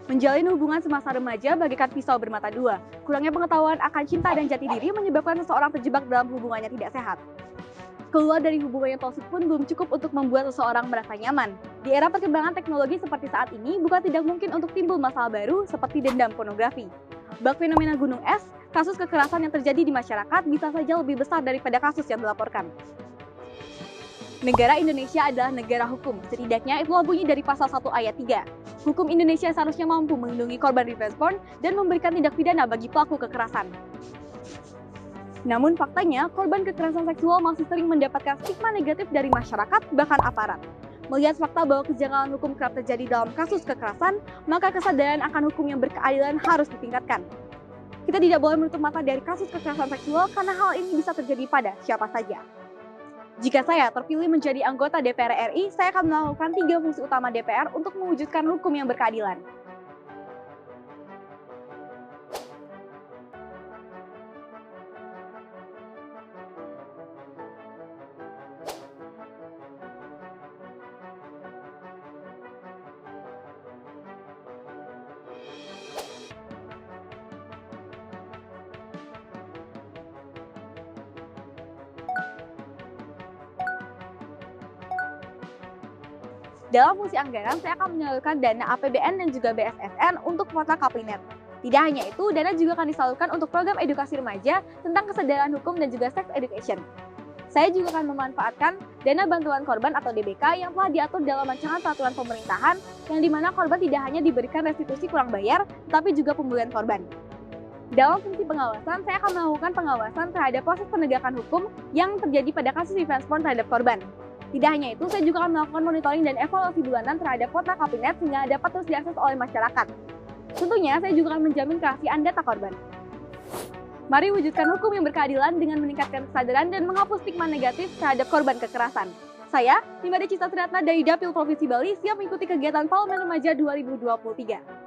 Menjalin hubungan semasa remaja bagaikan pisau bermata dua. Kurangnya pengetahuan akan cinta dan jati diri menyebabkan seseorang terjebak dalam hubungannya tidak sehat. Keluar dari hubungan yang toksik pun belum cukup untuk membuat seseorang merasa nyaman. Di era perkembangan teknologi seperti saat ini, bukan tidak mungkin untuk timbul masalah baru seperti dendam pornografi. Bak fenomena gunung es, kasus kekerasan yang terjadi di masyarakat bisa saja lebih besar daripada kasus yang dilaporkan. Negara Indonesia adalah negara hukum, setidaknya itulah bunyi dari pasal 1 ayat 3. Hukum Indonesia seharusnya mampu melindungi korban revenge porn dan memberikan tindak pidana bagi pelaku kekerasan. Namun faktanya, korban kekerasan seksual masih sering mendapatkan stigma negatif dari masyarakat, bahkan aparat. Melihat fakta bahwa kejanggalan hukum kerap terjadi dalam kasus kekerasan, maka kesadaran akan hukum yang berkeadilan harus ditingkatkan. Kita tidak boleh menutup mata dari kasus kekerasan seksual karena hal ini bisa terjadi pada siapa saja. Jika saya terpilih menjadi anggota DPR RI, saya akan melakukan 3 fungsi utama DPR untuk mewujudkan hukum yang berkeadilan. Dalam fungsi anggaran, saya akan menyalurkan dana APBN dan juga BSSN untuk kuota kabinet. Tidak hanya itu, dana juga akan disalurkan untuk program edukasi remaja tentang kesadaran hukum dan juga sex education. Saya juga akan memanfaatkan dana bantuan korban atau DBK yang telah diatur dalam rancangan peraturan pemerintahan, yang dimana korban tidak hanya diberikan restitusi kurang bayar, tetapi juga pemulihan korban. Dalam fungsi pengawasan, saya akan melakukan pengawasan terhadap proses penegakan hukum yang terjadi pada kasus revenge porn terhadap korban. Tidak hanya itu, saya juga akan melakukan monitoring dan evaluasi bulanan terhadap kuota kabinet sehingga dapat terus diakses oleh masyarakat. Tentunya, saya juga akan menjamin kerahasiaan data korban. Mari wujudkan hukum yang berkeadilan dengan meningkatkan kesadaran dan menghapus stigma negatif terhadap korban kekerasan. Saya, Nimade Cita Triatna dari Dapil Provinsi Bali, siap mengikuti kegiatan Parlemen Remaja 2023.